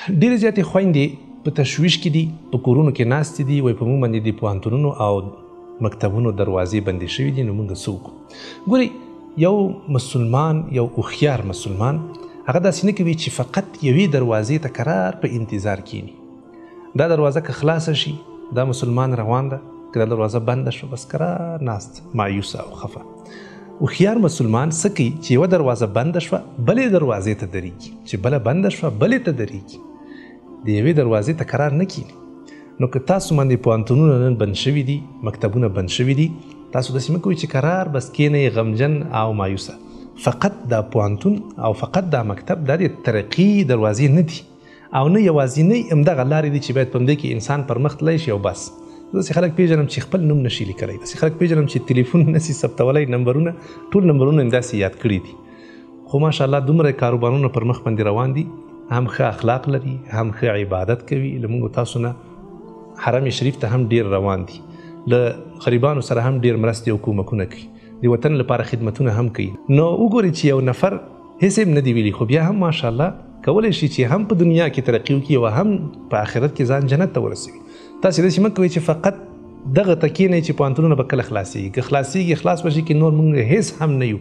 ډېرې زیاتې خویندې په تشویش کې دي، په کورونو کې ناستې دي، وایي په موږ باندې د پوهنتونونو او مکتبونو دروازې بندې شوي دي، نو موږ څه وکړو؟ ګورئ، یو مسلمان، یو هوښیار مسلمان هغه داسې نه کوي چې فقط یوې دروازې ته قرار په انتظار کینی. دا دروازه که خلاصه شي دا مسلمان روان ده، که دا دروازه بنده شو بس قرار ناست مایوسه او خفه. هوښیار مسلمان څه کوي چې یوه دروازه بنده شوه بلې دروازې ته درېږي، چې بله بنده شوه بلې ته درېږي، د یوې دروازې ته قرار نه کینی. نو که تاسو باندې پوهنتونونه نن بند شوي دي، مکتبونه بند شوي دي، تاسو داسې مه کوئ چې قرار بس کینئ غمجن او مایوسه. فقط دا پوهنتون او فقط دا مکتب دا د ترقي دروازې نه دي او نه یوازینۍ همدغه لارې دي چې باید په همدې کې انسان پرمخ تللی شي او بس. داسې خلک پیژنم چې خپل نوم نشي لیکلی، داسې خلک پیژنم چې تلیفون نشي ثبتولی، نمبرونه ټول نمبرونه یې داسې یاد کړي دي. خو ماشاءالله دومره کاروبارونه پر مخ باندې روان دي، هم ښه اخلاق لري، هم ښه عبادت کوي، له موږ تاسو نه حرم شریف ته هم ډیر روان دي، له غریبانو سره هم ډیر مرستې او کومکونه کوي، د وطن لپاره خدمتونه هم کوي. نو وګورئ چې یو نفر هیڅ هم نه دی ویلي، خو بیا هم ماشاءالله کولی شي چې هم په دنیا کې ترقي وکړي او هم په آخرت کې ځان جنت ته ورسوي. تاسې داسې مه کوئ چې فقط دغه ته کښېنئ چې پوهنتونونه به کله خلاصېږي. که خلاصېږي خلاص به شي، کې نور موږ هیڅ هم نه یو،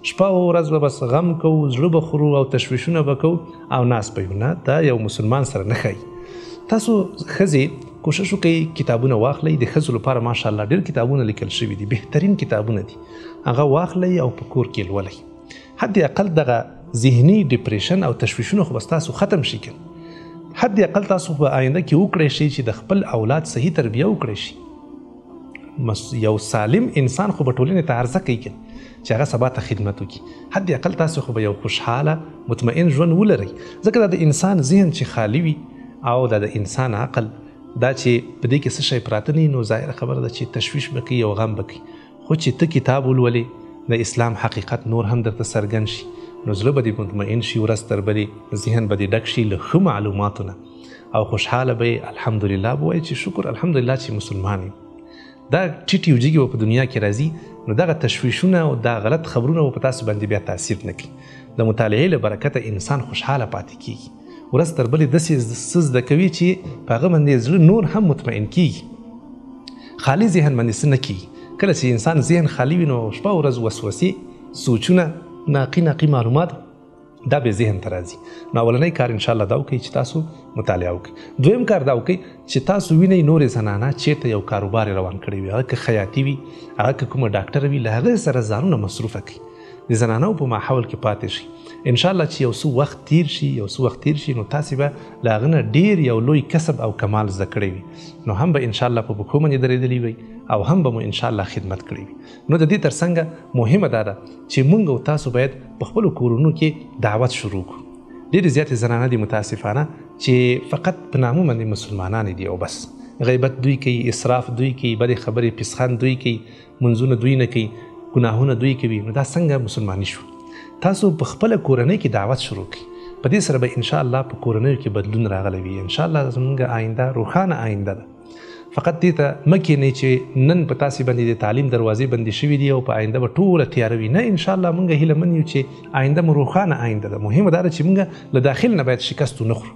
شپه او ورځ به بس غم کوو، زړه به خورو او تشویشونه به کوو او ناست به یو. نه، دا یو مسلمان سره نه ښایي. تاسو ښځې کوشش وکړئ کتابونه واخلئ، د ښځو لپاره ماشاءالله ډېر کتابونه لیکل شوي دي، بهترین کتابونه دي، هغه واخلئ او په کور کې لولئ. حد اقل دغه ذهني ډپریشن او تشویشونه خو بس تاسو ختم شي که حد اقل تاسو په آینده کې وکړی شئ چې د خپل اولاد صحیح تربیه وکړی شي. یو سالم انسان خو به ټولنې ته عرضه کوي که چې هغه سبا ته خدمت وکړي. حد اقل تاسو خو به یو خوشحاله مطمئن ژوند ولرئ، ځکه دا د انسان ذهن چې خالی وي او دا د انسان عقل دا چې په دې کې څه شی پراته نه وي، نو ظاهره خبره ده چې تشویش به کوي او غم به کوي. خو چې ته کتاب ولولې، د اسلام حقیقت نور هم درته څرګند شي، نو زړه به دې مطمئن شي، ورځ تر بلې ذهن به دې ډک شي له ښه معلوماتو نه او خوشحاله به یې الحمدلله به وایي چې شکر الحمدلله چې مسلمان یم. دا ټیټ یوجیږي به په دنیا کې راځي، نو دغه تشویشونه او دا غلط خبرونه به په تاسو باندې بیا تاثیر نه کوي. د مطالعې له برکته انسان خوشحاله پاتې کیږي، ورځ تر بلې داسې څه زده کوي چې په هغه باندې زړه نور هم مطمئن کیږي، خالي ذهن باندې څه نه کیږي. کله چې انسان ذهن خالي وي نو شپه ورځ وسوسې، سوچونه، ناقي معلومات دا به ذهن ته راځي. نو اولنی کار انشاءالله دا وکړئ چې تاسو مطالعه وکړئ. دویم کار دا وکړئ چې تاسو وینئ نورې زنانه چېرته یو کاروبار روان کړی وي، هغه که خیاطي وي، هغه که کومه ډاکټره وي، له هغې سره ځانونه مصروفه کړئ، د زنانو په ماحول کې پاتې شي. انشاءالله چې یو څه وخت تیر شي، نو تاسې به له هغه نه ډېر یو لوی کسب او کمال زده کړی وي، نو هم به انشاءالله په پښو باندې درېدلی وي او هم به مو انشاءالله خدمت کړی وي. نو د دې ترڅنګه مهمه دا ده چې موږ او تاسو باید په خپلو کورونو کې دعوت شروع کړو. ډېرې زیاتې زنانه دي متاسفانه چې فقط په نامه باندې مسلمانانې دي او بس غیبت دوی کوي، اسراف دوی کوي، بدې خبرې پسخند دوی کوي، منځونه دوی نه کوي، ګناهونه دوی کوي. نو دا څنګه مسلماني شو؟ تاسو په خپله کورنۍ کې دعوت شروع کړئ، په دې سره به انشاءالله په کورنیو کې بدلون راغلی وي. انشاءالله زموږ آینده روښانه آینده ده. فقط دې ته مه کښېنئ چې نن په تاسې باندې د تعلیم دروازې بندې شوي دي او په آینده به ټوله تیاره وي. نه، انشاءالله موږ هیله من یو چې آینده مو روښانه آینده ده. مهمه دا ده چې موږ له داخل نه باید شکست ونه خورو،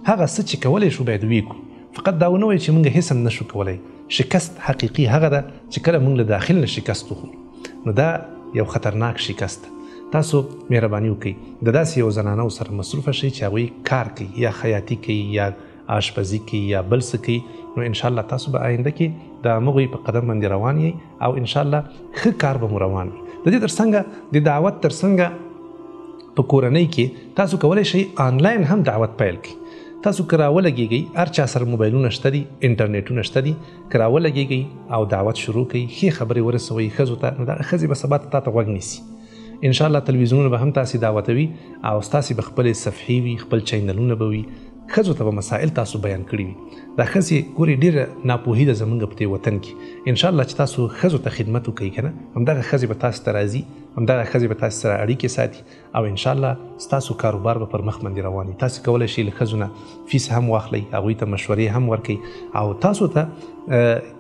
هغه څه چې کولی شو باید ویې کړو. فقط دا ونه وایي چې موږ هیڅ هم نه شو کولی. شکست حقیقي هغه ده چې کله موږ له داخل نه شکست وخورو، نو دا یو خطرناک شکست ده. تاسو مهرباني وکړئ د داسې یو زنانو سره مصروفه شئ چې هغوی کار کوي، یا خیاطي کوي، یا آشپزي کوي، یا بل څه کوي. نو انشاءالله تاسو به آینده کې د هغوی په قدم باندې روان یئ او انشاءالله ښه کار به مو روان وي. د دې ترڅنګه د دعوت ترڅنګه په کورنۍ کې تاسو کولی شئ آنلاین هم دعوت پیل کړئ. تاسو که راولګېږئ، هر چا سره موبایلونه شته دي، انټرنیټونه شته دي، که راولګېږئ او دعوت شروع کړئ، ښې خبرې ورسوئ ښځو ته، نو دغه ښځې به سبا ته تا ته غوږ نیسي. انشاءالله تلویزیونونه به هم تاسې دعوتوي او ستاسې به خپلې صفحې وي، خپل چینلونه به وي، ښځو ته به مسائل تاسو بیان کړي وي. دا ښځې ګورې ډېره ناپوهي ده زموږ په دې وطن کې. انشاءالله چې تاسو ښځو ته خدمت وکړئ که نه، همدغه ښځې به تاسو ته راځي، همدغه ښځې به تاسو سره اړیکې ساتي او انشاءالله ستاسو کاروبار به پر مخ باندې روان وي. تاسو کولی شئ له ښځو نه فیس هم واخلئ، هغوی ته مشورې هم ورکړئ او تاسو ته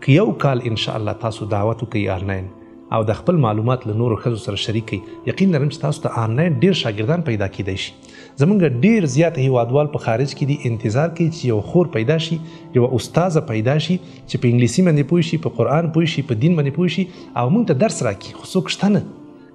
که یو کال انشاءالله تاسو دعوت وکړئ آنلاین او د خپل معلومات له نورو ښځو سره شریک کړئ، یقین لرم چې تاسو ته آنلاین ډېر شاګردان پیدا کیدای شي. زمونږ ډیر زیات هیوادوال په خارج کې دي انتظار کوي چې یو خور پیدا شي یو استاذه پیدا شي چې په انګلیسي باندې پوه شي په قرآن پوه شي په دین باندې پوه شي او موږ ته درس راکړي خو څوک شته نه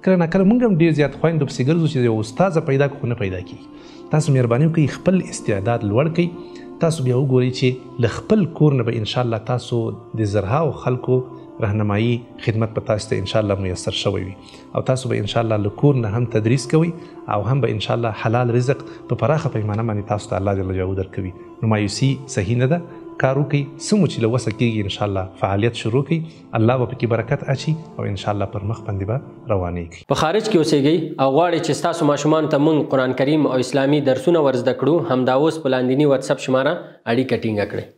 کله ناکله موږ هم ډیر زیات خویندو پسې ګرځو چې یو استاذه پیدا کړو خو نه پیدا کیږي تاسو مهرباني وکړئ خپل استعداد لوړ کړئ تاسو بیا وګورئ چې له خپل کور نه به انشاءالله تاسو د زرهاو خلکو رهنمایي خدمت به تاسو ته انشاءالله میسر شوی وي او تاسو به انشاءالله له کور نه هم تدریس کوئ او هم به انشاءالله حلال رزق په پراخه پیمانه باندې تاسو ته الله جل جلاله درکوي نو مایوسي صحیح نه ده کار وکړئ څه چې له وسه کېږي انشاءالله فعالیت شروع کړئ الله به پکې برکت اچي او انشاءالله پر مخ باندې به روانېږي په خارج کې اوسېږئ او غواړئ چې ستاسو ماشومانو ته موږ قرآن کریم او اسلامي درسونه ورزده کړو همدا اوس په لاندیني واتساپ شماره اړیکه ټینګه کړئ